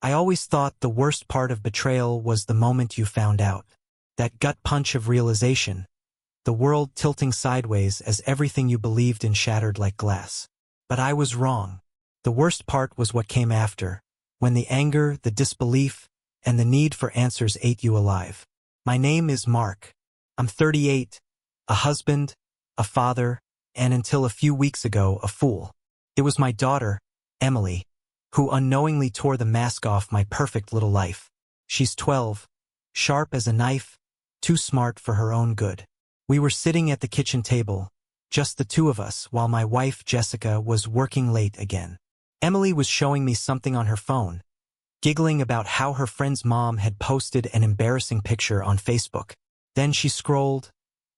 I always thought the worst part of betrayal was the moment you found out. That gut punch of realization, the world tilting sideways as everything you believed in shattered like glass. But I was wrong. The worst part was what came after, when the anger, the disbelief, and the need for answers ate you alive. My name is Mark. I'm 38, a husband, a father, and until a few weeks ago, a fool. It was my daughter, Emily, who unknowingly tore the mask off my perfect little life. She's 12, sharp as a knife, too smart for her own good. We were sitting at the kitchen table, just the two of us, while my wife, Jessica, was working late again. Emily was showing me something on her phone, giggling about how her friend's mom had posted an embarrassing picture on Facebook. Then she scrolled,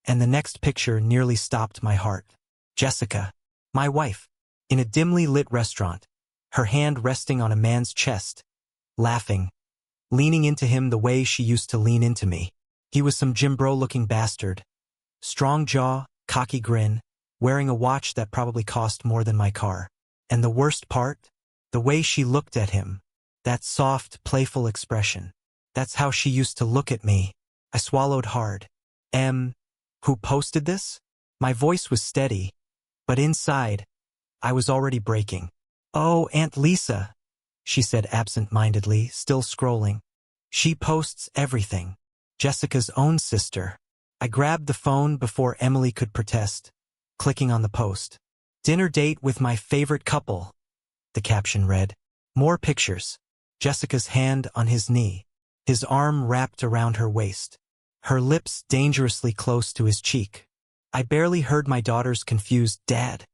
and the next picture nearly stopped my heart. Jessica, my wife, in a dimly lit restaurant, her hand resting on a man's chest, laughing, leaning into him the way she used to lean into me. He was some Jim Bro-looking bastard. Strong jaw, cocky grin, wearing a watch that probably cost more than my car. And the worst part? The way she looked at him. That soft, playful expression. That's how she used to look at me. I swallowed hard. Who posted this? My voice was steady, but inside, I was already breaking. Oh, Aunt Lisa, she said absent-mindedly, still scrolling. She posts everything. Jessica's own sister. I grabbed the phone before Emily could protest, clicking on the post. Dinner date with my favorite couple, the caption read. More pictures. Jessica's hand on his knee, his arm wrapped around her waist, her lips dangerously close to his cheek. I barely heard my daughter's confused "Dad"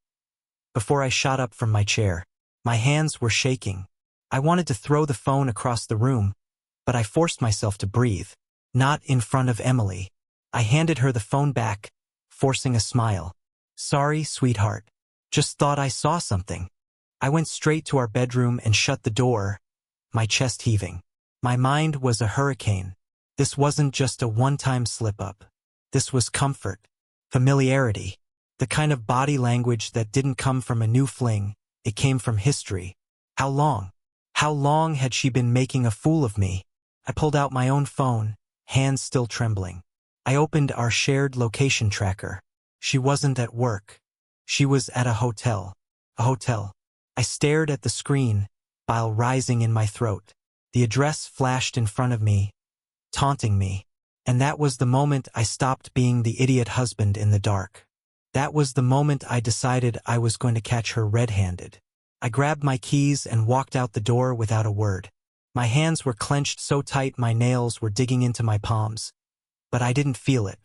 before I shot up from my chair. My hands were shaking. I wanted to throw the phone across the room, but I forced myself to breathe. Not in front of Emily. I handed her the phone back, forcing a smile. Sorry, sweetheart. Just thought I saw something. I went straight to our bedroom and shut the door, my chest heaving. My mind was a hurricane. This wasn't just a one-time slip-up. This was comfort, familiarity, the kind of body language that didn't come from a new fling, it came from history. How long? How long had she been making a fool of me? I pulled out my own phone, hands still trembling. I opened our shared location tracker. She wasn't at work. She was at a hotel. A hotel. I stared at the screen, bile rising in my throat. The address flashed in front of me, taunting me. And that was the moment I stopped being the idiot husband in the dark. That was the moment I decided I was going to catch her red-handed. I grabbed my keys and walked out the door without a word. My hands were clenched so tight my nails were digging into my palms. But I didn't feel it.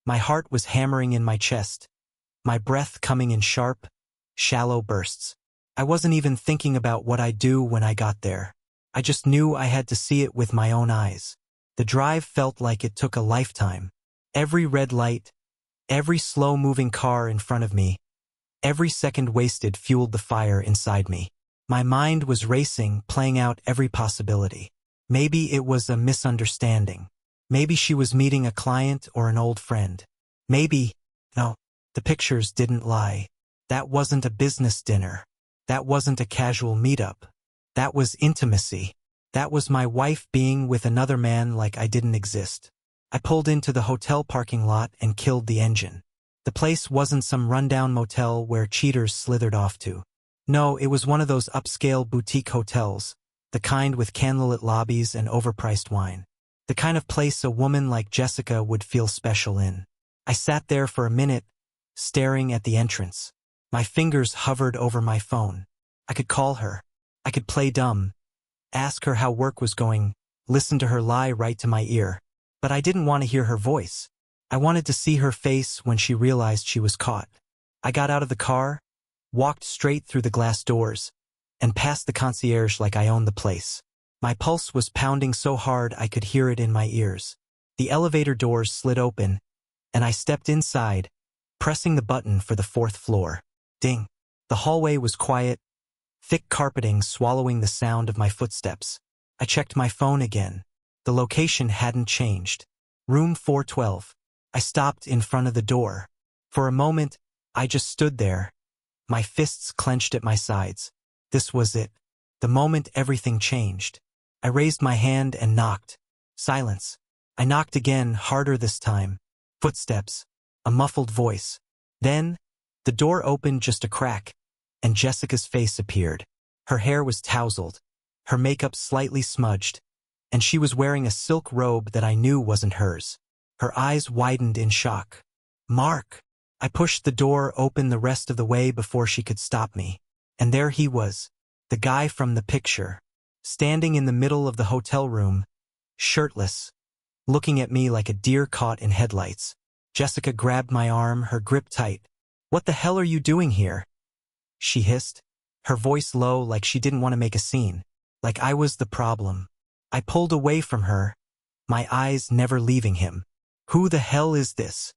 My heart was hammering in my chest, my breath coming in sharp, shallow bursts. I wasn't even thinking about what I'd do when I got there. I just knew I had to see it with my own eyes. The drive felt like it took a lifetime. Every red light, every slow-moving car in front of me, every second wasted fueled the fire inside me. My mind was racing, playing out every possibility. Maybe it was a misunderstanding. Maybe she was meeting a client or an old friend. No, the pictures didn't lie. That wasn't a business dinner. That wasn't a casual meetup. That was intimacy. That was my wife being with another man like I didn't exist. I pulled into the hotel parking lot and killed the engine. The place wasn't some rundown motel where cheaters slithered off to. No, it was one of those upscale boutique hotels, the kind with candlelit lobbies and overpriced wine. The kind of place a woman like Jessica would feel special in. I sat there for a minute, staring at the entrance. My fingers hovered over my phone. I could call her. I could play dumb, ask her how work was going, listen to her lie right to my ear. But I didn't want to hear her voice. I wanted to see her face when she realized she was caught. I got out of the car, walked straight through the glass doors, and past the concierge like I owned the place. My pulse was pounding so hard I could hear it in my ears. The elevator doors slid open, and I stepped inside, pressing the button for the 4th floor. Ding. The hallway was quiet, thick carpeting swallowing the sound of my footsteps. I checked my phone again. The location hadn't changed. Room 412. I stopped in front of the door. For a moment, I just stood there, my fists clenched at my sides. This was it. The moment everything changed. I raised my hand and knocked. Silence. I knocked again, harder this time. Footsteps. A muffled voice. Then, the door opened just a crack, and Jessica's face appeared. Her hair was tousled, her makeup slightly smudged, and she was wearing a silk robe that I knew wasn't hers. Her eyes widened in shock. "Mark!" I pushed the door open the rest of the way before she could stop me. And there he was, the guy from the picture, standing in the middle of the hotel room, shirtless, looking at me like a deer caught in headlights. Jessica grabbed my arm, her grip tight. "What the hell are you doing here?" she hissed, her voice low like she didn't want to make a scene, like I was the problem. I pulled away from her, my eyes never leaving him. "Who the hell is this?"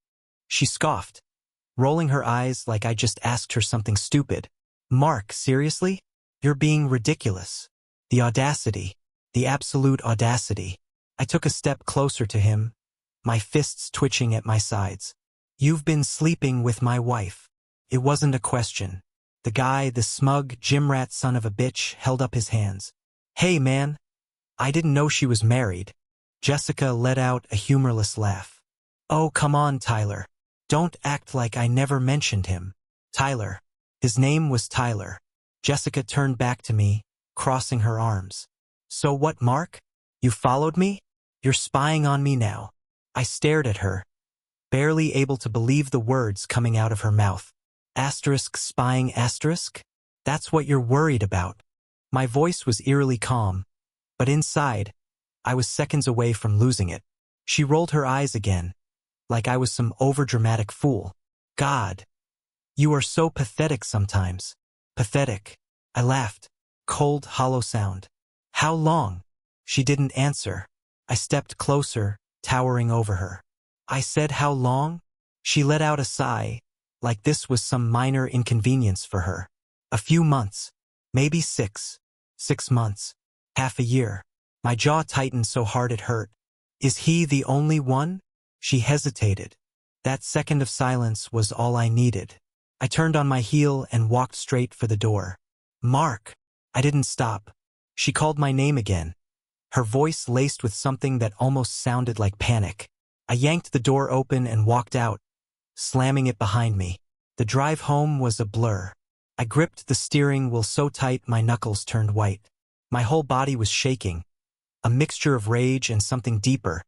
she scoffed, rolling her eyes like I just asked her something stupid. "Mark, seriously? You're being ridiculous." The audacity, the absolute audacity. I took a step closer to him, my fists twitching at my sides. "You've been sleeping with my wife." It wasn't a question. The guy, the smug, gym rat son of a bitch, held up his hands. "Hey, man. I didn't know she was married." Jessica let out a humorless laugh. "Oh, come on, Tyler. Don't act like I never mentioned him." Tyler. His name was Tyler. Jessica turned back to me, crossing her arms. "So what, Mark? You followed me? You're spying on me now." I stared at her, barely able to believe the words coming out of her mouth. Asterisk spying asterisk? That's what you're worried about. My voice was eerily calm, but inside, I was seconds away from losing it. She rolled her eyes again, like I was some overdramatic fool. "God, you are so pathetic sometimes." "Pathetic." I laughed. Cold, hollow sound. "How long?" She didn't answer. I stepped closer, towering over her. I said, "How long?" She let out a sigh, like this was some minor inconvenience for her. "A few months. Maybe 6. 6 months. Half a year." My jaw tightened so hard it hurt. "Is he the only one?" She hesitated. That second of silence was all I needed. I turned on my heel and walked straight for the door. "Mark!" I didn't stop. She called my name again, her voice laced with something that almost sounded like panic. I yanked the door open and walked out, slamming it behind me. The drive home was a blur. I gripped the steering wheel so tight my knuckles turned white. My whole body was shaking, a mixture of rage and something deeper,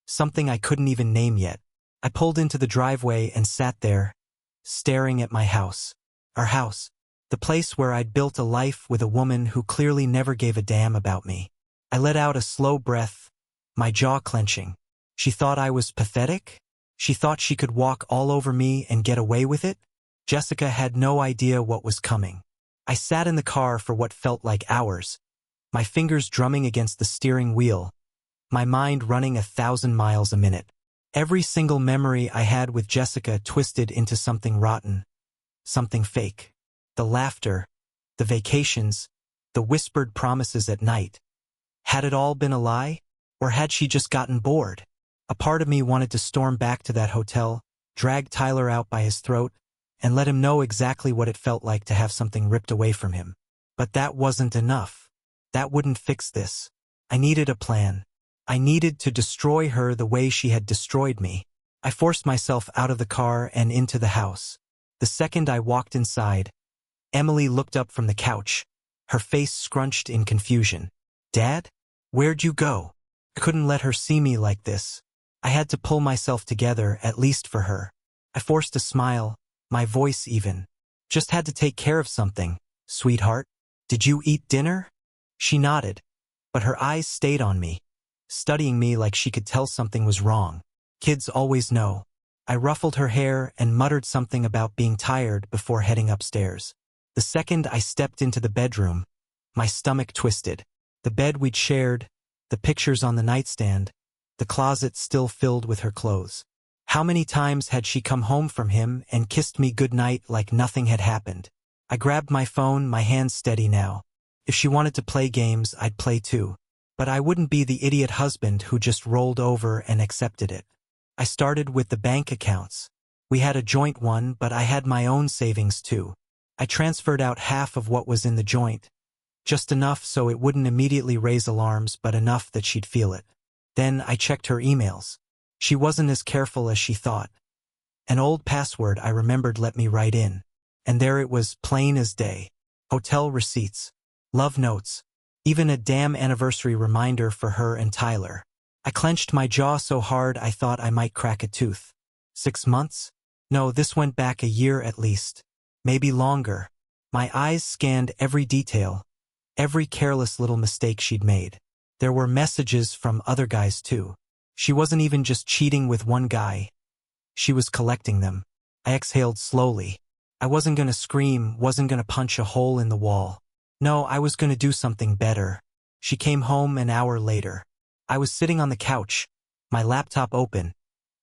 something I couldn't even name yet. I pulled into the driveway and sat there, staring at my house. Our house. The place where I'd built a life with a woman who clearly never gave a damn about me. I let out a slow breath, my jaw clenching. She thought I was pathetic? She thought she could walk all over me and get away with it? Jessica had no idea what was coming. I sat in the car for what felt like hours, my fingers drumming against the steering wheel, my mind running 1,000 miles a minute. Every single memory I had with Jessica twisted into something rotten, something fake. The laughter, the vacations, the whispered promises at night. Had it all been a lie? Or had she just gotten bored? A part of me wanted to storm back to that hotel, drag Tyler out by his throat, and let him know exactly what it felt like to have something ripped away from him. But that wasn't enough. That wouldn't fix this. I needed a plan. I needed to destroy her the way she had destroyed me. I forced myself out of the car and into the house. The second I walked inside, Emily looked up from the couch, her face scrunched in confusion. "Dad? Where'd you go?" I couldn't let her see me like this. I had to pull myself together, at least for her. I forced a smile, my voice even. "Just had to take care of something, sweetheart. Did you eat dinner?" She nodded, but her eyes stayed on me, studying me like she could tell something was wrong. Kids always know. I ruffled her hair and muttered something about being tired before heading upstairs. The second I stepped into the bedroom, my stomach twisted. The bed we'd shared, the pictures on the nightstand, the closet still filled with her clothes. How many times had she come home from him and kissed me goodnight like nothing had happened? I grabbed my phone, my hands steady now. If she wanted to play games, I'd play too. But I wouldn't be the idiot husband who just rolled over and accepted it. I started with the bank accounts. We had a joint one, but I had my own savings too. I transferred out half of what was in the joint, Just enough so it wouldn't immediately raise alarms, but enough that she'd feel it. Then I checked her emails. She wasn't as careful as she thought. An old password I remembered let me right in. And there it was, plain as day. Hotel receipts. Love notes. Even a damn anniversary reminder for her and Tyler. I clenched my jaw so hard I thought I might crack a tooth. 6 months? No, this went back a year at least. Maybe longer. My eyes scanned every detail, every careless little mistake she'd made. There were messages from other guys too. She wasn't even just cheating with one guy. She was collecting them. I exhaled slowly. I wasn't gonna scream, wasn't gonna punch a hole in the wall. No, I was gonna do something better. She came home an hour later. I was sitting on the couch, my laptop open,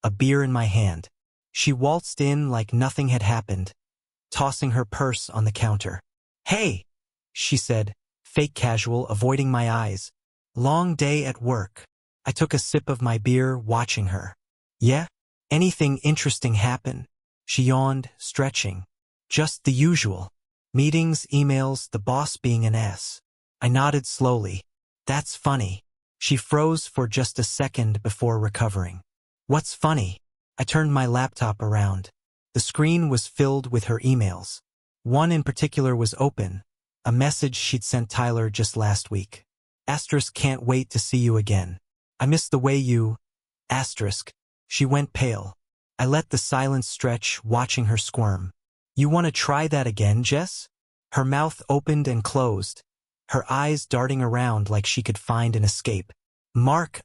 a beer in my hand. She waltzed in like nothing had happened, tossing her purse on the counter. "Hey," she said, fake casual, avoiding my eyes. "Long day at work." I took a sip of my beer, watching her. "Yeah? Anything interesting happen?" She yawned, stretching. "Just the usual. Meetings, emails, the boss being an ass." I nodded slowly. "That's funny." She froze for just a second before recovering. "What's funny?" I turned my laptop around. The screen was filled with her emails. One in particular was open, a message she'd sent Tyler just last week. Asterisk, "Can't wait to see you again. I miss the way you..." Asterisk. She went pale. I let the silence stretch, watching her squirm. "You want to try that again, Jess?" Her mouth opened and closed, her eyes darting around like she could find an escape. "Mark,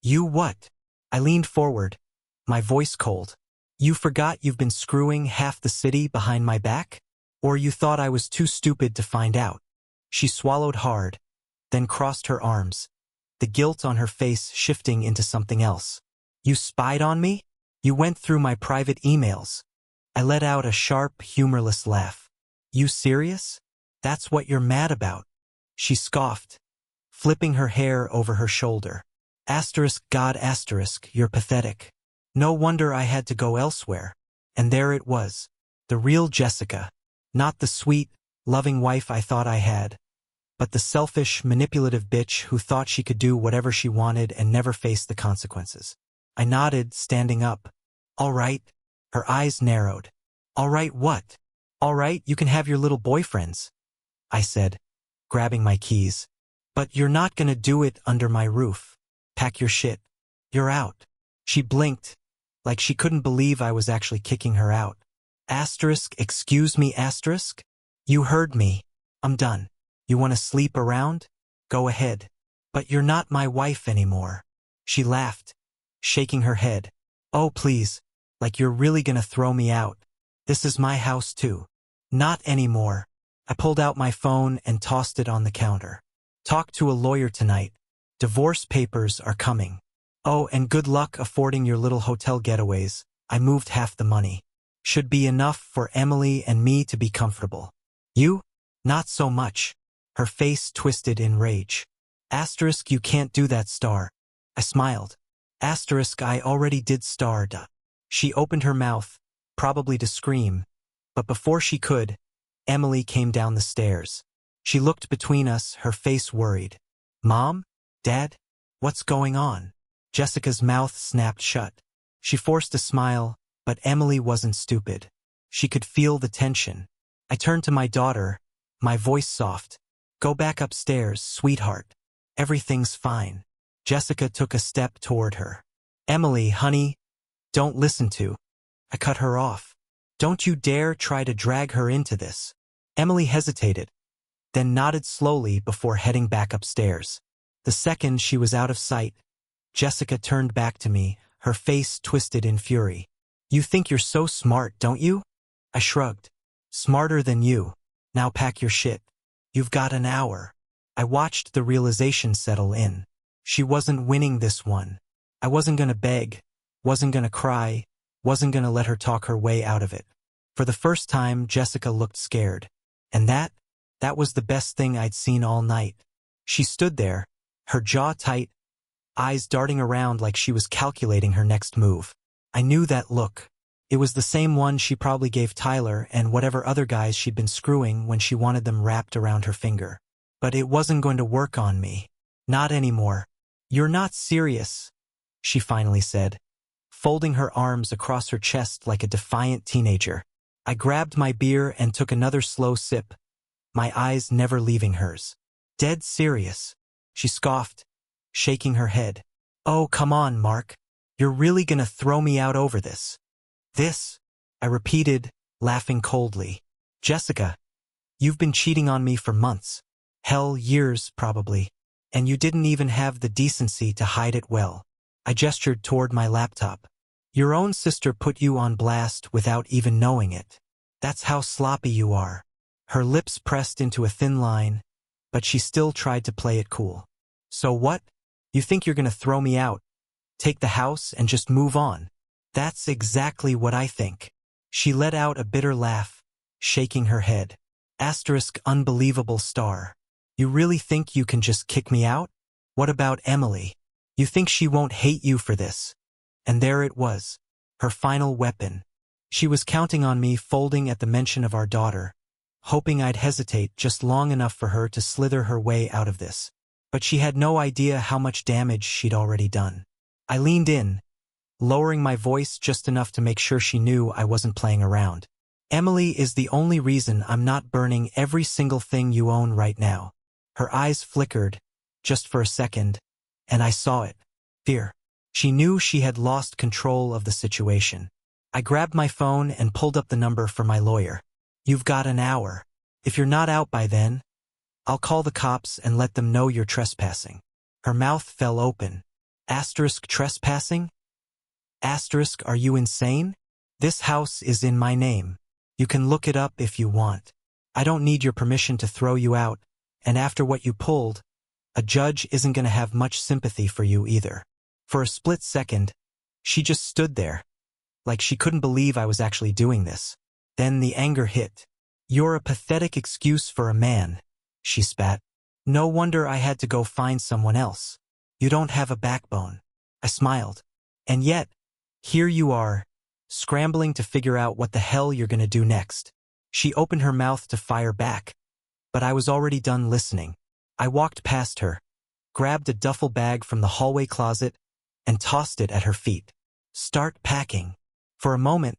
You what?" I leaned forward, my voice cold. "You forgot you've been screwing half the city behind my back? Or you thought I was too stupid to find out?" She swallowed hard, then crossed her arms, the guilt on her face shifting into something else. "You spied on me? You went through my private emails." I let out a sharp, humorless laugh. "You serious? That's what you're mad about?" She scoffed, flipping her hair over her shoulder. Asterisk, "God asterisk, you're pathetic. No wonder I had to go elsewhere." And there it was, the real Jessica. Not the sweet, loving wife I thought I had, but the selfish, manipulative bitch who thought she could do whatever she wanted and never face the consequences. I nodded, standing up. "All right." Her eyes narrowed. "All right what?" "All right, you can have your little boyfriends," I said, grabbing my keys. "But you're not gonna do it under my roof. Pack your shit. You're out." She blinked, like she couldn't believe I was actually kicking her out. Asterisk, "Excuse me, asterisk? You heard me. I'm done. You want to sleep around? Go ahead. But you're not my wife anymore." She laughed, shaking her head. "Oh, please. Like you're really gonna throw me out. This is my house too." "Not anymore." I pulled out my phone and tossed it on the counter. "Talk to a lawyer tonight. Divorce papers are coming. Oh, and good luck affording your little hotel getaways. I moved half the money. Should be enough for Emily and me to be comfortable. You? Not so much." Her face twisted in rage. Asterisk, "You can't do that, Star." I smiled. Asterisk, "I already did, Star, duh." She opened her mouth, probably to scream, but before she could, Emily came down the stairs. She looked between us, her face worried. "Mom? Dad? What's going on?" Jessica's mouth snapped shut. She forced a smile, but Emily wasn't stupid. She could feel the tension. I turned to my daughter, my voice soft. "Go back upstairs, sweetheart. Everything's fine." Jessica took a step toward her. "Emily, honey, don't listen to..." I cut her off. "Don't you dare try to drag her into this." Emily hesitated, then nodded slowly before heading back upstairs. The second she was out of sight, Jessica turned back to me, her face twisted in fury. "You think you're so smart, don't you?" I shrugged. "Smarter than you. Now pack your shit. You've got an hour." I watched the realization settle in. She wasn't winning this one. I wasn't gonna beg, wasn't gonna cry, wasn't gonna let her talk her way out of it. For the first time, Jessica looked scared. And that was the best thing I'd seen all night. She stood there, her jaw tight, eyes darting around like she was calculating her next move. I knew that look. It was the same one she probably gave Tyler and whatever other guys she'd been screwing when she wanted them wrapped around her finger. But it wasn't going to work on me. Not anymore. You're not serious, she finally said, folding her arms across her chest like a defiant teenager. I grabbed my beer and took another slow sip, my eyes never leaving hers. Dead serious, she scoffed, shaking her head. Oh, come on, Mark. You're really gonna throw me out over this? This? I repeated, laughing coldly. Jessica, you've been cheating on me for months. Hell, years, probably. And you didn't even have the decency to hide it well. I gestured toward my laptop. Your own sister put you on blast without even knowing it. That's how sloppy you are. Her lips pressed into a thin line, but she still tried to play it cool. So what? You think you're gonna throw me out? Take the house and just move on? That's exactly what I think. She let out a bitter laugh, shaking her head. Asterisk unbelievable star. You really think you can just kick me out? What about Emily? You think she won't hate you for this? And there it was, her final weapon. She was counting on me, folding at the mention of our daughter, hoping I'd hesitate just long enough for her to slither her way out of this. But she had no idea how much damage she'd already done. I leaned in, lowering my voice just enough to make sure she knew I wasn't playing around. Emily is the only reason I'm not burning every single thing you own right now. Her eyes flickered, just for a second, and I saw it. Fear. She knew she had lost control of the situation. I grabbed my phone and pulled up the number for my lawyer. You've got an hour. If you're not out by then, I'll call the cops and let them know you're trespassing. Her mouth fell open. Asterisk trespassing? Asterisk, are you insane? This house is in my name. You can look it up if you want. I don't need your permission to throw you out, and after what you pulled, a judge isn't going to have much sympathy for you either. For a split second, she just stood there, like she couldn't believe I was actually doing this. Then the anger hit. You're a pathetic excuse for a man, she spat. No wonder I had to go find someone else. You don't have a backbone. I smiled. And yet, here you are, scrambling to figure out what the hell you're going to do next. She opened her mouth to fire back, but I was already done listening. I walked past her, grabbed a duffel bag from the hallway closet, and tossed it at her feet. Start packing. For a moment,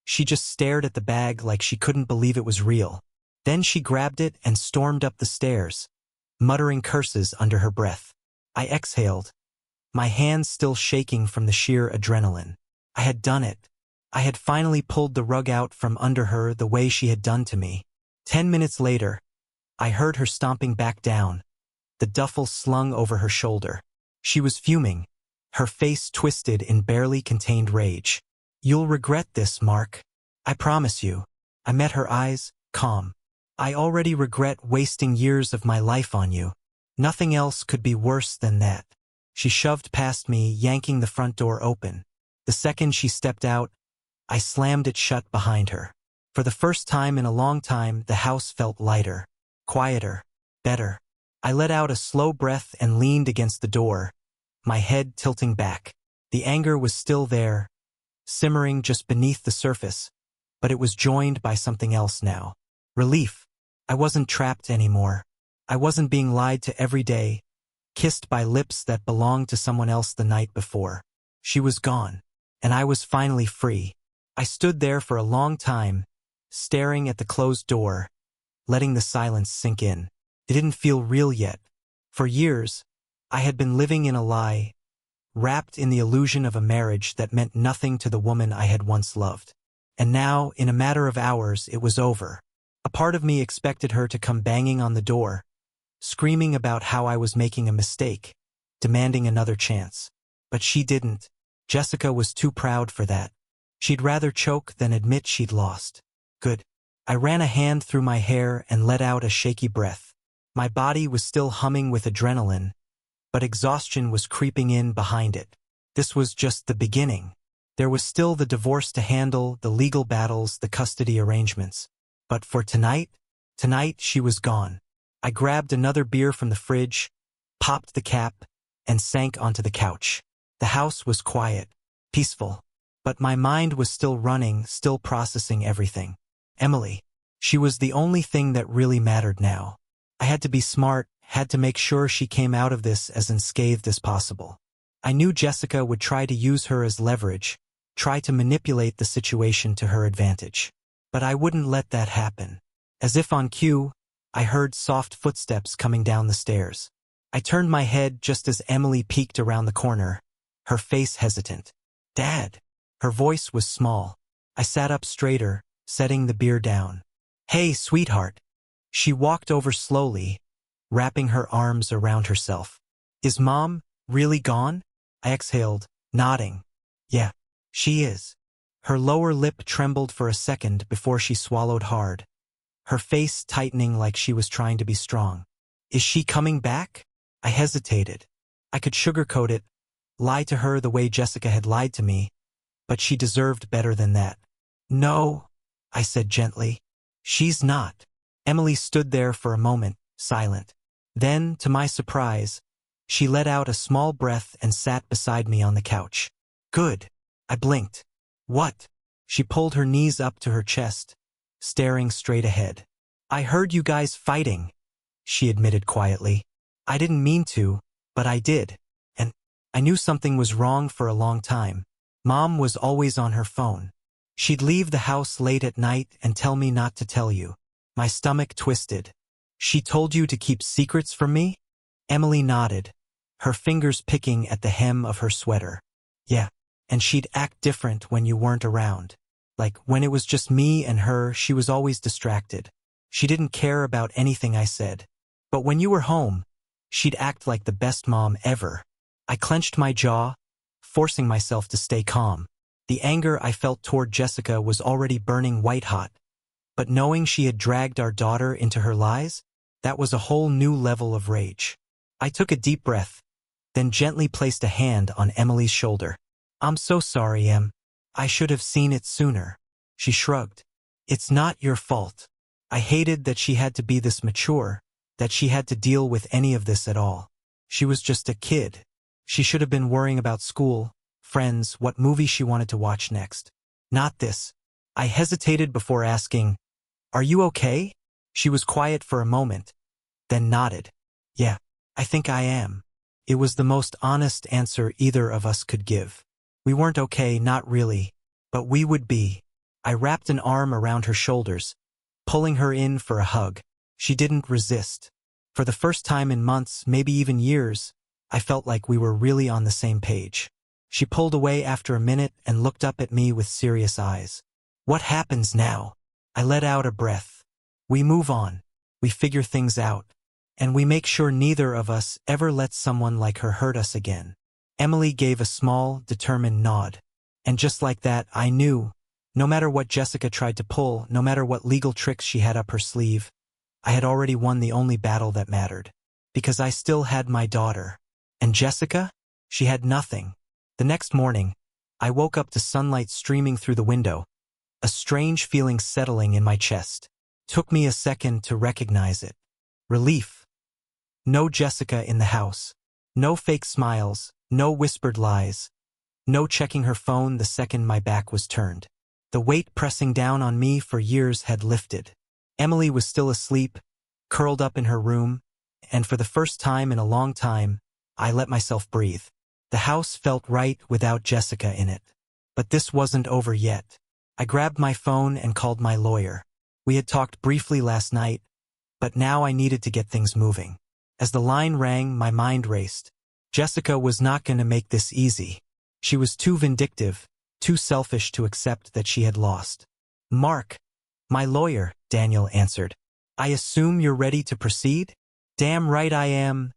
she just stared at the bag like she couldn't believe it was real. Then she grabbed it and stormed up the stairs, muttering curses under her breath. I exhaled, my hands still shaking from the sheer adrenaline. I had done it. I had finally pulled the rug out from under her the way she had done to me. 10 minutes later, I heard her stomping back down, the duffel slung over her shoulder. She was fuming, her face twisted in barely contained rage. You'll regret this, Mark. I promise you. I met her eyes, calm. I already regret wasting years of my life on you. Nothing else could be worse than that. She shoved past me, yanking the front door open. The second she stepped out, I slammed it shut behind her. For the first time in a long time, the house felt lighter, quieter, better. I let out a slow breath and leaned against the door, my head tilting back. The anger was still there, simmering just beneath the surface, but it was joined by something else now. Relief. I wasn't trapped anymore. I wasn't being lied to every day, kissed by lips that belonged to someone else the night before. She was gone, and I was finally free. I stood there for a long time, staring at the closed door, letting the silence sink in. It didn't feel real yet. For years, I had been living in a lie, wrapped in the illusion of a marriage that meant nothing to the woman I had once loved. And now, in a matter of hours, it was over. A part of me expected her to come banging on the door, screaming about how I was making a mistake, demanding another chance. But she didn't. Jessica was too proud for that. She'd rather choke than admit she'd lost. Good. I ran a hand through my hair and let out a shaky breath. My body was still humming with adrenaline, but exhaustion was creeping in behind it. This was just the beginning. There was still the divorce to handle, the legal battles, the custody arrangements. But for tonight she was gone. I grabbed another beer from the fridge, popped the cap, and sank onto the couch. The house was quiet, peaceful, but my mind was still running, still processing everything. Emily. She was the only thing that really mattered now. I had to be smart, had to make sure she came out of this as unscathed as possible. I knew Jessica would try to use her as leverage, try to manipulate the situation to her advantage. But I wouldn't let that happen. As if on cue, I heard soft footsteps coming down the stairs. I turned my head just as Emily peeked around the corner, her face hesitant. "Dad." Her voice was small. I sat up straighter, setting the beer down. "Hey, sweetheart." She walked over slowly, wrapping her arms around herself. "Is Mom really gone?" I exhaled, nodding. "Yeah, she is." Her lower lip trembled for a second before she swallowed hard, her face tightening like she was trying to be strong. "Is she coming back?" I hesitated. I could sugarcoat it, lie to her the way Jessica had lied to me, but she deserved better than that. "No," I said gently. "She's not." Emily stood there for a moment, silent. Then, to my surprise, she let out a small breath and sat beside me on the couch. "Good." I blinked. "What?" She pulled her knees up to her chest, staring straight ahead. "I heard you guys fighting," she admitted quietly. "I didn't mean to, but I did. And I knew something was wrong for a long time. Mom was always on her phone. She'd leave the house late at night and tell me not to tell you." My stomach twisted. "She told you to keep secrets from me?" Emily nodded, her fingers picking at the hem of her sweater. "Yeah, and she'd act different when you weren't around. Like, when it was just me and her, she was always distracted. She didn't care about anything I said. But when you were home, she'd act like the best mom ever." I clenched my jaw, forcing myself to stay calm. The anger I felt toward Jessica was already burning white-hot, but knowing she had dragged our daughter into her lies, that was a whole new level of rage. I took a deep breath, then gently placed a hand on Emily's shoulder. "I'm so sorry, Em. I should have seen it sooner." She shrugged. "It's not your fault. I hated that she had to be this mature, that she had to deal with any of this at all. She was just a kid. She should have been worrying about school, friends, what movie she wanted to watch next. Not this." I hesitated before asking, "Are you okay?" She was quiet for a moment, then nodded. "Yeah, I think I am." It was the most honest answer either of us could give. We weren't okay, not really, but we would be. I wrapped an arm around her shoulders, pulling her in for a hug. She didn't resist. For the first time in months, maybe even years, I felt like we were really on the same page. She pulled away after a minute and looked up at me with serious eyes. "What happens now?" I let out a breath. "We move on. We figure things out. And we make sure neither of us ever lets someone like her hurt us again." Emily gave a small, determined nod. And just like that, I knew, no matter what Jessica tried to pull, no matter what legal tricks she had up her sleeve, I had already won the only battle that mattered. Because I still had my daughter. And Jessica? She had nothing. The next morning, I woke up to sunlight streaming through the window, a strange feeling settling in my chest. Took me a second to recognize it. Relief. No Jessica in the house. No fake smiles, no whispered lies. No checking her phone the second my back was turned. The weight pressing down on me for years had lifted. Emily was still asleep, curled up in her room, and for the first time in a long time, I let myself breathe. The house felt right without Jessica in it. But this wasn't over yet. I grabbed my phone and called my lawyer. We had talked briefly last night, but now I needed to get things moving. As the line rang, my mind raced. Jessica was not going to make this easy. She was too vindictive, too selfish to accept that she had lost. "Mark, my lawyer," Daniel answered. "I assume you're ready to proceed?" "Damn right I am,"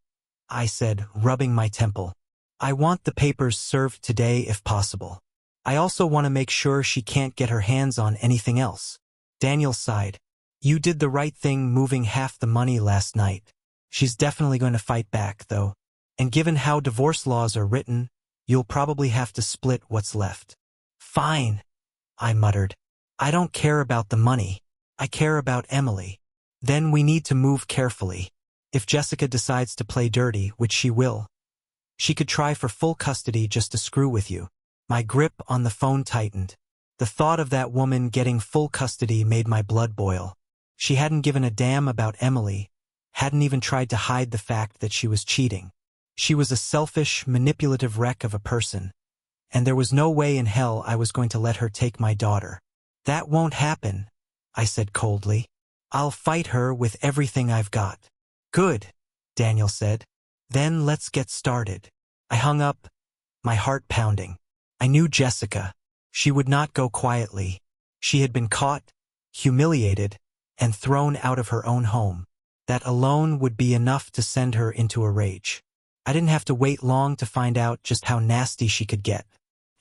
I said, rubbing my temple. "I want the papers served today if possible. I also want to make sure she can't get her hands on anything else." Daniel sighed. "You did the right thing moving half the money last night. She's definitely going to fight back, though. And given how divorce laws are written, you'll probably have to split what's left." "Fine," I muttered. "I don't care about the money. I care about Emily. Then we need to move carefully. If Jessica decides to play dirty, which she will, she could try for full custody just to screw with you." My grip on the phone tightened. The thought of that woman getting full custody made my blood boil. She hadn't given a damn about Emily, hadn't even tried to hide the fact that she was cheating. She was a selfish, manipulative wreck of a person, and there was no way in hell I was going to let her take my daughter. That won't happen, I said coldly. I'll fight her with everything I've got. Good, Daniel said. Then let's get started. I hung up, my heart pounding. I knew Jessica. She would not go quietly. She had been caught, humiliated, and thrown out of her own home. That alone would be enough to send her into a rage. I didn't have to wait long to find out just how nasty she could get.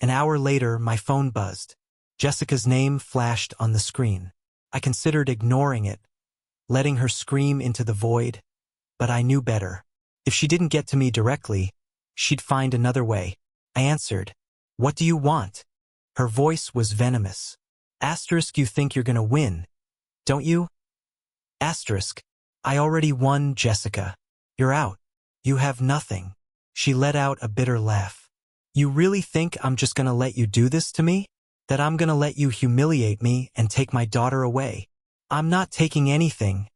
An hour later, my phone buzzed. Jessica's name flashed on the screen. I considered ignoring it, letting her scream into the void, but I knew better. If she didn't get to me directly, she'd find another way. I answered, "What do you want?" Her voice was venomous. Asterisk, you think you're gonna win, don't you? Asterisk, I already won, Jessica. You're out. You have nothing. She let out a bitter laugh. You really think I'm just gonna let you do this to me? That I'm gonna let you humiliate me and take my daughter away? I'm not taking anything,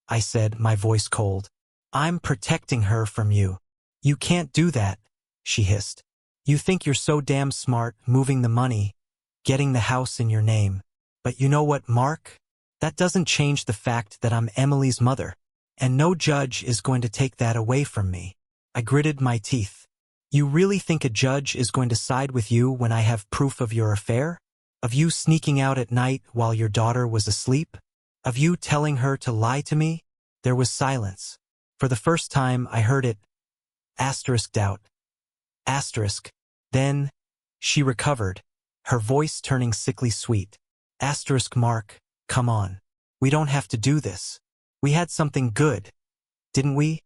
I said, my voice cold. I'm protecting her from you. You can't do that, she hissed. You think you're so damn smart, moving the money, getting the house in your name. But you know what, Mark? That doesn't change the fact that I'm Emily's mother, and no judge is going to take that away from me. I gritted my teeth. You really think a judge is going to side with you when I have proof of your affair? Of you sneaking out at night while your daughter was asleep? Of you telling her to lie to me? There was silence. For the first time, I heard it. Asterisk doubt. Asterisk. Then, she recovered, her voice turning sickly sweet. Asterisk, Mark, come on. We don't have to do this. We had something good, didn't we?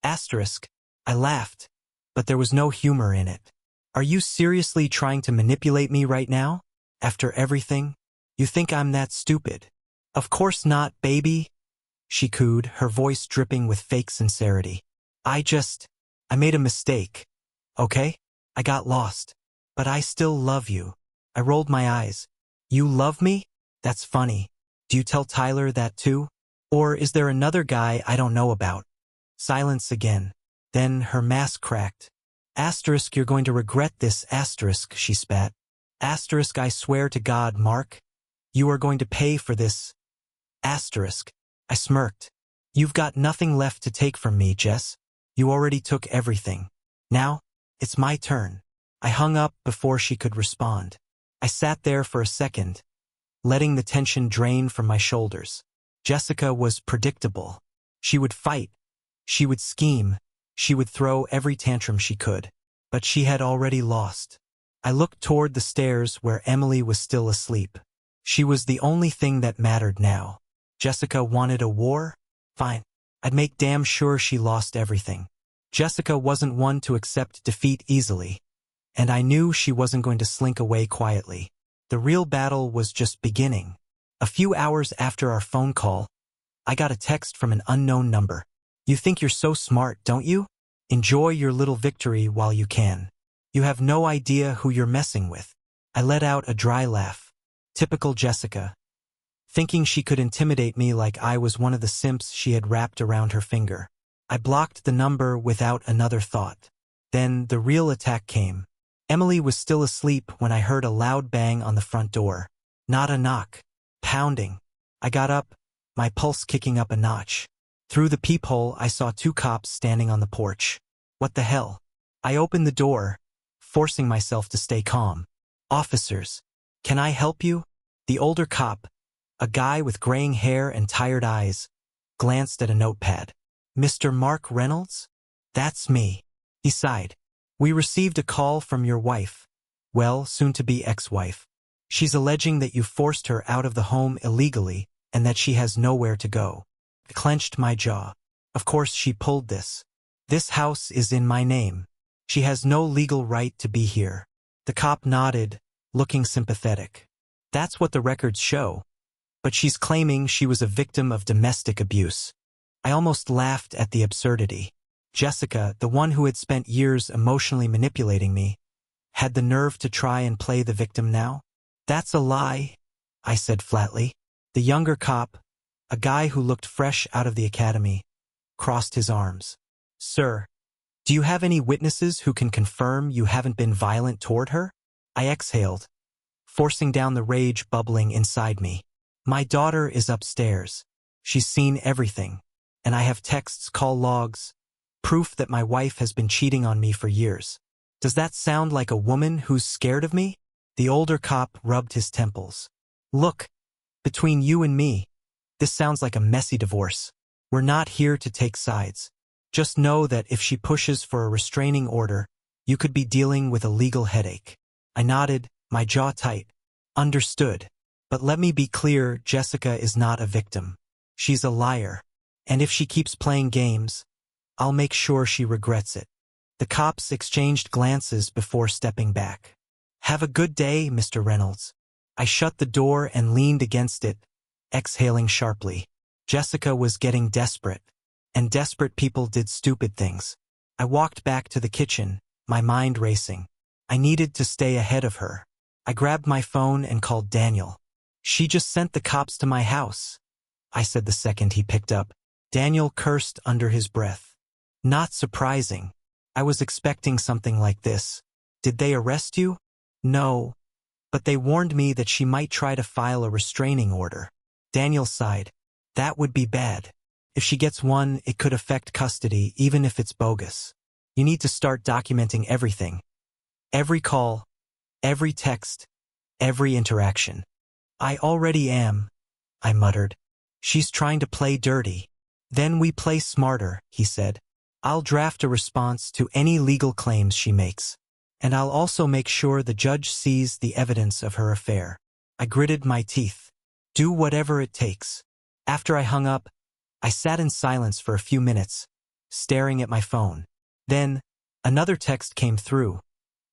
Asterisk. I laughed, but there was no humor in it. Are you seriously trying to manipulate me right now? After everything? You think I'm that stupid? Of course not, baby, she cooed, her voice dripping with fake sincerity. I made a mistake, okay? I got lost. But I still love you. I rolled my eyes. You love me? That's funny. Do you tell Tyler that too? Or is there another guy I don't know about? Silence again. Then her mask cracked. Asterisk, you're going to regret this, asterisk, she spat. Asterisk, I swear to God, Mark. You are going to pay for this. Asterisk. I smirked. You've got nothing left to take from me, Jess. You already took everything. Now, it's my turn. I hung up before she could respond. I sat there for a second, letting the tension drain from my shoulders. Jessica was predictable. She would fight. She would scheme. She would throw every tantrum she could. But she had already lost. I looked toward the stairs where Emily was still asleep. She was the only thing that mattered now. Jessica wanted a war? Fine. I'd make damn sure she lost everything. Jessica wasn't one to accept defeat easily, and I knew she wasn't going to slink away quietly. The real battle was just beginning. A few hours after our phone call, I got a text from an unknown number. You think you're so smart, don't you? Enjoy your little victory while you can. You have no idea who you're messing with. I let out a dry laugh. Typical Jessica. Thinking she could intimidate me like I was one of the simps she had wrapped around her finger. I blocked the number without another thought. Then the real attack came. Emily was still asleep when I heard a loud bang on the front door. Not a knock. Pounding. I got up, my pulse kicking up a notch. Through the peephole, I saw two cops standing on the porch. What the hell? I opened the door, forcing myself to stay calm. Officers, can I help you? The older cop, a guy with graying hair and tired eyes, glanced at a notepad. Mr. Mark Reynolds? That's me. He sighed. We received a call from your wife. Well, soon-to-be ex-wife. She's alleging that you forced her out of the home illegally and that she has nowhere to go. I clenched my jaw. Of course she pulled this. This house is in my name. She has no legal right to be here. The cop nodded, looking sympathetic. That's what the records show. But she's claiming she was a victim of domestic abuse. I almost laughed at the absurdity. Jessica, the one who had spent years emotionally manipulating me, had the nerve to try and play the victim now? That's a lie, I said flatly. The younger cop, a guy who looked fresh out of the academy, crossed his arms. Sir, do you have any witnesses who can confirm you haven't been violent toward her? I exhaled, forcing down the rage bubbling inside me. My daughter is upstairs. She's seen everything, and I have texts, call logs, proof that my wife has been cheating on me for years. Does that sound like a woman who's scared of me? The older cop rubbed his temples. Look, between you and me, this sounds like a messy divorce. We're not here to take sides. Just know that if she pushes for a restraining order, you could be dealing with a legal headache. I nodded, my jaw tight. Understood. But let me be clear, Jessica is not a victim. She's a liar. And if she keeps playing games, I'll make sure she regrets it. The cops exchanged glances before stepping back. Have a good day, Mr. Reynolds. I shut the door and leaned against it, exhaling sharply. Jessica was getting desperate, and desperate people did stupid things. I walked back to the kitchen, my mind racing. I needed to stay ahead of her. I grabbed my phone and called Daniel. She just sent the cops to my house, I said the second he picked up. Daniel cursed under his breath. Not surprising. I was expecting something like this. Did they arrest you? No, but they warned me that she might try to file a restraining order. Daniel sighed. That would be bad. If she gets one, it could affect custody, even if it's bogus. You need to start documenting everything. Every call, every text, every interaction. I already am, I muttered. She's trying to play dirty. Then we play smarter, he said. I'll draft a response to any legal claims she makes. And I'll also make sure the judge sees the evidence of her affair. I gritted my teeth. Do whatever it takes. After I hung up, I sat in silence for a few minutes, staring at my phone. Then, another text came through,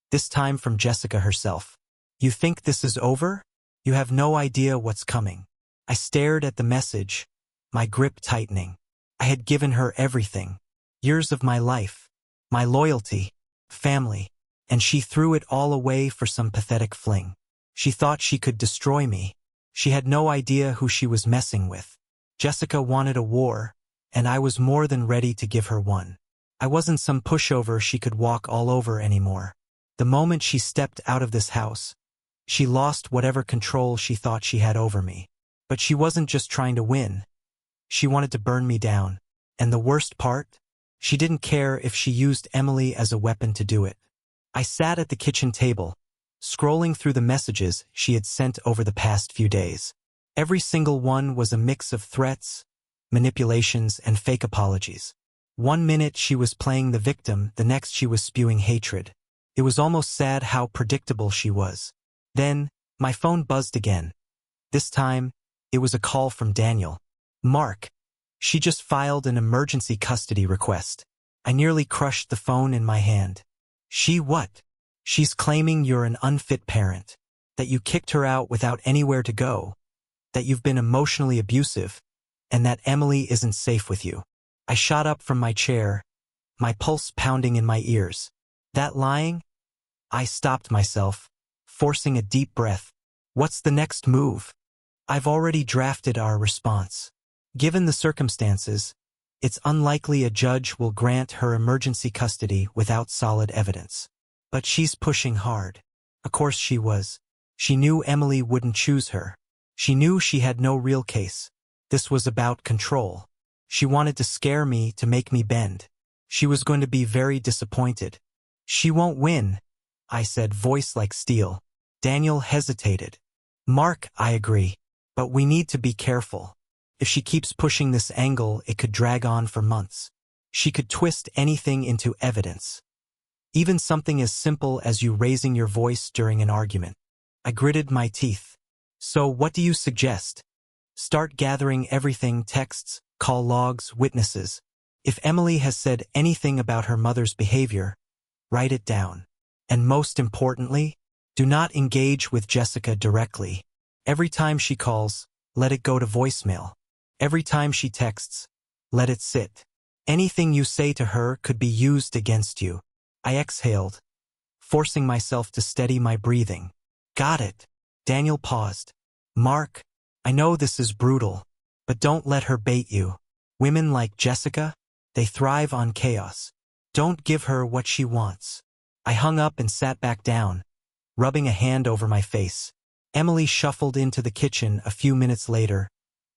this time from Jessica herself. You think this is over? You have no idea what's coming. I stared at the message, my grip tightening. I had given her everything. Years of my life, my loyalty, family, and she threw it all away for some pathetic fling. She thought she could destroy me. She had no idea who she was messing with. Jessica wanted a war, and I was more than ready to give her one. I wasn't some pushover she could walk all over anymore. The moment she stepped out of this house, she lost whatever control she thought she had over me. But she wasn't just trying to win. She wanted to burn me down. And the worst part? She didn't care if she used Emily as a weapon to do it. I sat at the kitchen table, scrolling through the messages she had sent over the past few days. Every single one was a mix of threats, manipulations, and fake apologies. One minute she was playing the victim, the next she was spewing hatred. It was almost sad how predictable she was. Then, my phone buzzed again. This time, it was a call from Daniel. Mark. She just filed an emergency custody request. I nearly crushed the phone in my hand. She what? She's claiming you're an unfit parent, that you kicked her out without anywhere to go, that you've been emotionally abusive, and that Emily isn't safe with you. I shot up from my chair, my pulse pounding in my ears. That lying? I stopped myself, forcing a deep breath. What's the next move? I've already drafted our response. Given the circumstances, it's unlikely a judge will grant her emergency custody without solid evidence. But she's pushing hard. Of course she was. She knew Emily wouldn't choose her. She knew she had no real case. This was about control. She wanted to scare me to make me bend. She was going to be very disappointed. She won't win, I said, voice like steel. Daniel hesitated. Mark, I agree. But we need to be careful. If she keeps pushing this angle, it could drag on for months. She could twist anything into evidence. Even something as simple as you raising your voice during an argument. I gritted my teeth. So what do you suggest? Start gathering everything, texts, call logs, witnesses. If Emily has said anything about her mother's behavior, write it down. And most importantly, do not engage with Jessica directly. Every time she calls, let it go to voicemail. Every time she texts, let it sit. Anything you say to her could be used against you. I exhaled, forcing myself to steady my breathing. Got it. Daniel paused. Mark, I know this is brutal, but don't let her bait you. Women like Jessica, They thrive on chaos. Don't give her what she wants. I hung up and sat back down, rubbing a hand over my face. Emily shuffled into the kitchen a few minutes later,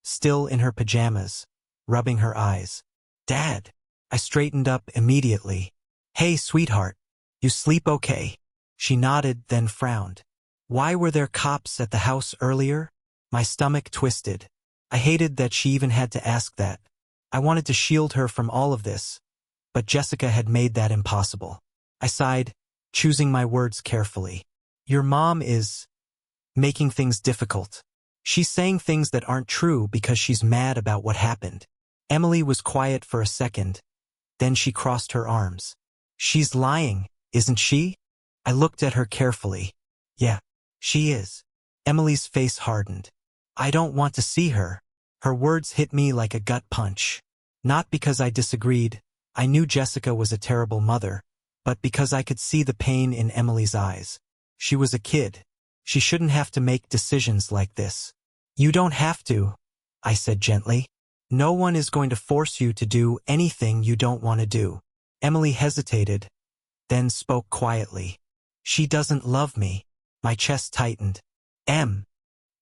still in her pajamas, rubbing her eyes. Dad. I straightened up immediately. Hey, sweetheart. You sleep okay? She nodded, then frowned. Why were there cops at the house earlier? My stomach twisted. I hated that she even had to ask that. I wanted to shield her from all of this, but Jessica had made that impossible. I sighed, choosing my words carefully. Your mom is making things difficult. She's saying things that aren't true because she's mad about what happened. Emily was quiet for a second. Then she crossed her arms. She's lying, isn't she? I looked at her carefully. Yeah, she is. Emily's face hardened. I don't want to see her. Her words hit me like a gut punch. Not because I disagreed. I knew Jessica was a terrible mother, but because I could see the pain in Emily's eyes. She was a kid. She shouldn't have to make decisions like this. You don't have to, I said gently. No one is going to force you to do anything you don't want to do. Emily hesitated, then spoke quietly. She doesn't love me. My chest tightened.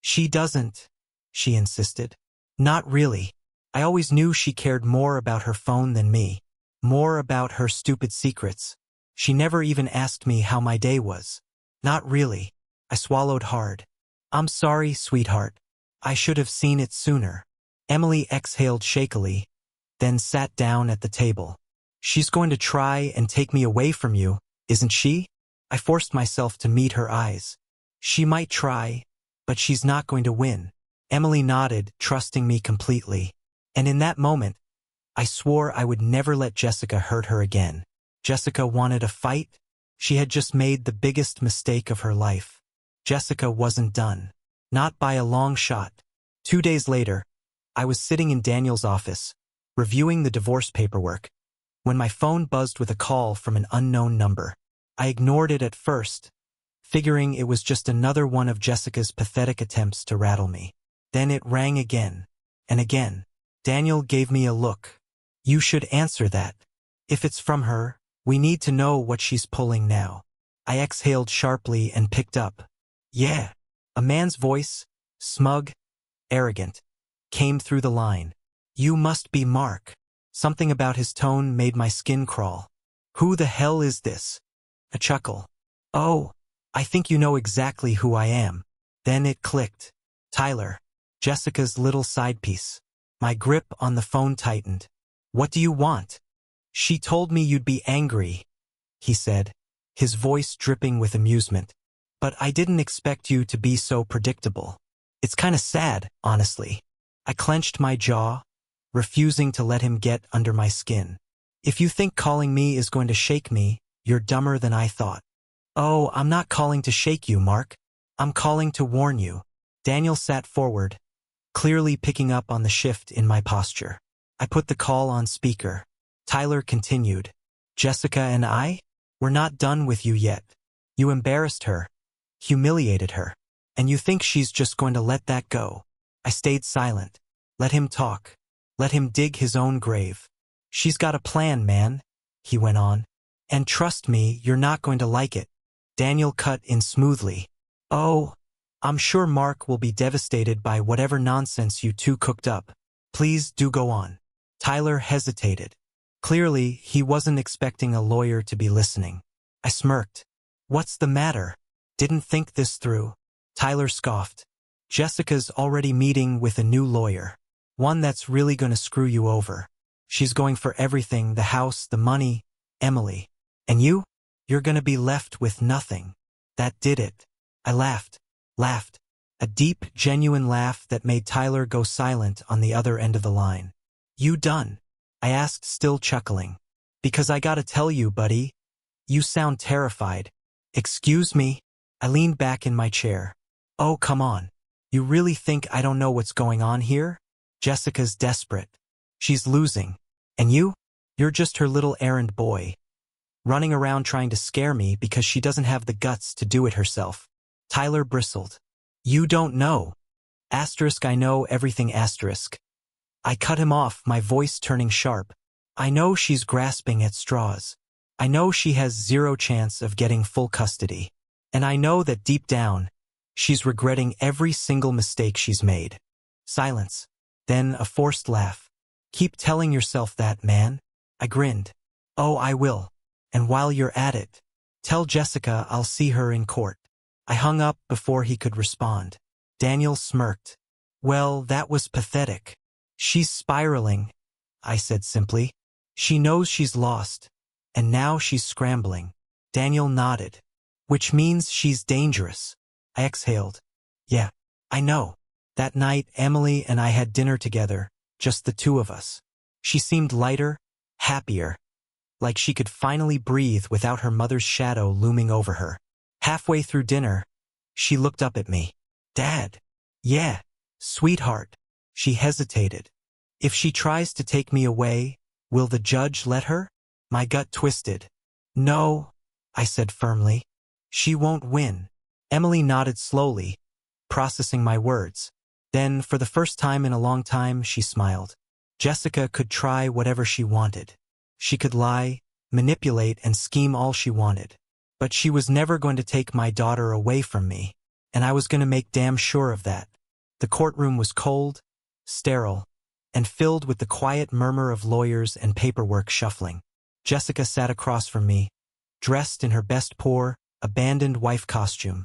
She doesn't, she insisted. Not really. I always knew she cared more about her phone than me. More about her stupid secrets. She never even asked me how my day was. Not really. I swallowed hard. I'm sorry, sweetheart. I should have seen it sooner. Emily exhaled shakily, then sat down at the table. She's going to try and take me away from you, isn't she? I forced myself to meet her eyes. She might try, but she's not going to win. Emily nodded, trusting me completely. And in that moment, I swore I would never let Jessica hurt her again. Jessica wanted a fight? She had just made the biggest mistake of her life. Jessica wasn't done. Not by a long shot. 2 days later, I was sitting in Daniel's office, reviewing the divorce paperwork, when my phone buzzed with a call from an unknown number. I ignored it at first, figuring it was just another one of Jessica's pathetic attempts to rattle me. Then it rang again, and again. Daniel gave me a look. You should answer that. If it's from her, we need to know what she's pulling now. I exhaled sharply and picked up. Yeah. A man's voice, smug, arrogant, came through the line. You must be Mark. Something about his tone made my skin crawl. Who the hell is this? A chuckle. Oh, I think you know exactly who I am. Then it clicked. Tyler. Jessica's little side piece. My grip on the phone tightened. What do you want? She told me you'd be angry, he said, his voice dripping with amusement. But I didn't expect you to be so predictable. It's kinda sad, honestly. I clenched my jaw, refusing to let him get under my skin. If you think calling me is going to shake me, you're dumber than I thought. Oh, I'm not calling to shake you, Mark. I'm calling to warn you. Daniel sat forward, clearly picking up on the shift in my posture. I put the call on speaker. Tyler continued. Jessica and I? We're not done with you yet. You embarrassed her, humiliated her, and you think she's just going to let that go. I stayed silent. Let him talk. Let him dig his own grave. She's got a plan, man, he went on. And trust me, you're not going to like it. Daniel cut in smoothly. Oh, I'm sure Mark will be devastated by whatever nonsense you two cooked up. Please do go on. Tyler hesitated. Clearly, he wasn't expecting a lawyer to be listening. I smirked. What's the matter? Didn't think this through. Tyler scoffed. Jessica's already meeting with a new lawyer. One that's really going to screw you over. She's going for everything, the house, the money, Emily. And you? You're going to be left with nothing. That did it. I laughed. A deep, genuine laugh that made Tyler go silent on the other end of the line. You done? I asked, still chuckling. Because I gotta tell you, buddy. You sound terrified. Excuse me? I leaned back in my chair. Oh, come on. You really think I don't know what's going on here? Jessica's desperate. She's losing. And you? You're just her little errand boy. Running around trying to scare me because she doesn't have the guts to do it herself. Tyler bristled. You don't know. Asterisk, I know everything, asterisk. I cut him off, my voice turning sharp. I know she's grasping at straws. I know she has zero chance of getting full custody. And I know that deep down, she's regretting every single mistake she's made. Silence. Then a forced laugh. Keep telling yourself that, man. I grinned. Oh, I will. And while you're at it, tell Jessica I'll see her in court. I hung up before he could respond. Daniel smirked. Well, that was pathetic. She's spiraling, I said simply. She knows she's lost, and now she's scrambling. Daniel nodded. Which means she's dangerous. I exhaled. Yeah, I know. That night, Emily and I had dinner together, just the two of us. She seemed lighter, happier, like she could finally breathe without her mother's shadow looming over her. Halfway through dinner, she looked up at me. Dad. Yeah, sweetheart. She hesitated. If she tries to take me away, will the judge let her? My gut twisted. No, I said firmly. She won't win. Emily nodded slowly, processing my words. Then, for the first time in a long time, she smiled. Jessica could try whatever she wanted. She could lie, manipulate, and scheme all she wanted. But she was never going to take my daughter away from me, and I was going to make damn sure of that. The courtroom was cold, sterile, and filled with the quiet murmur of lawyers and paperwork shuffling. Jessica sat across from me, dressed in her best poor, abandoned wife costume.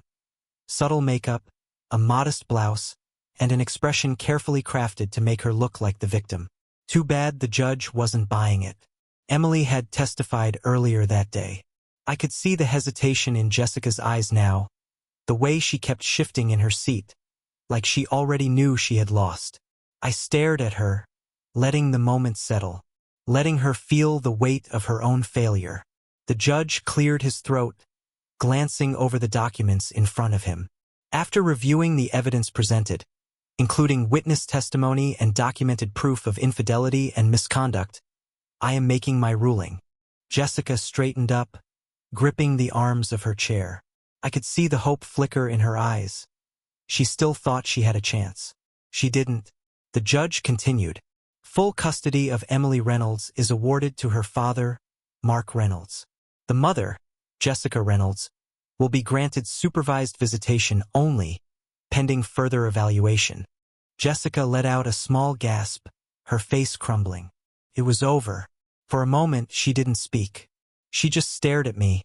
Subtle makeup, a modest blouse, and an expression carefully crafted to make her look like the victim. Too bad the judge wasn't buying it. Emily had testified earlier that day. I could see the hesitation in Jessica's eyes now, the way she kept shifting in her seat, like she already knew she had lost. I stared at her, letting the moment settle, letting her feel the weight of her own failure. The judge cleared his throat, glancing over the documents in front of him. After reviewing the evidence presented, including witness testimony and documented proof of infidelity and misconduct, I am making my ruling. Jessica straightened up, gripping the arms of her chair. I could see the hope flicker in her eyes. She still thought she had a chance. She didn't. The judge continued. Full custody of Emily Reynolds is awarded to her father, Mark Reynolds. The mother, Jessica Reynolds, will be granted supervised visitation only, pending further evaluation. Jessica let out a small gasp, her face crumbling. It was over. For a moment, she didn't speak. She just stared at me,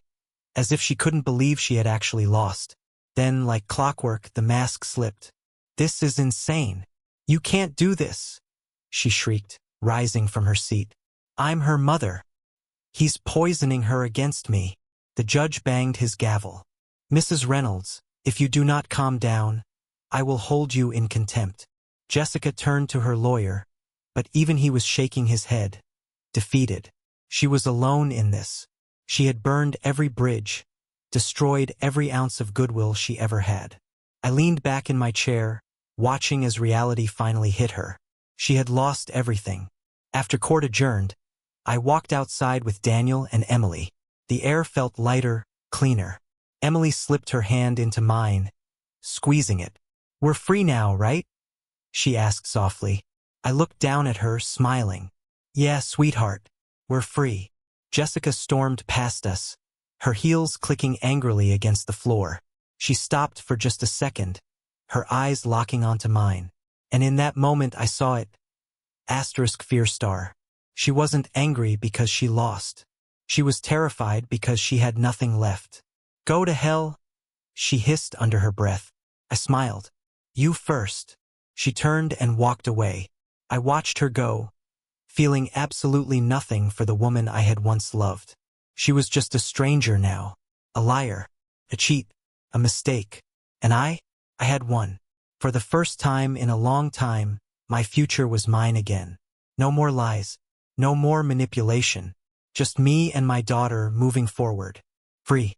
as if she couldn't believe she had actually lost. Then, like clockwork, the mask slipped. This is insane. You can't do this, she shrieked, rising from her seat. I'm her mother. He's poisoning her against me. The judge banged his gavel. Mrs. Reynolds, if you do not calm down, I will hold you in contempt. Jessica turned to her lawyer, but even he was shaking his head, defeated. She was alone in this. She had burned every bridge, destroyed every ounce of goodwill she ever had. I leaned back in my chair, watching as reality finally hit her. She had lost everything. After court adjourned, I walked outside with Daniel and Emily. The air felt lighter, cleaner. Emily slipped her hand into mine, squeezing it. We're free now, right? She asked softly. I looked down at her, smiling. Yeah, sweetheart, we're free. Jessica stormed past us, her heels clicking angrily against the floor. She stopped for just a second, her eyes locking onto mine. And in that moment I saw it. Fear star. She wasn't angry because she lost. She was terrified because she had nothing left. Go to hell, she hissed under her breath. I smiled. You first. She turned and walked away. I watched her go, feeling absolutely nothing for the woman I had once loved. She was just a stranger now, a liar, a cheat, a mistake. And I had won. For the first time in a long time, my future was mine again. No more lies, no more manipulation, just me and my daughter moving forward, free.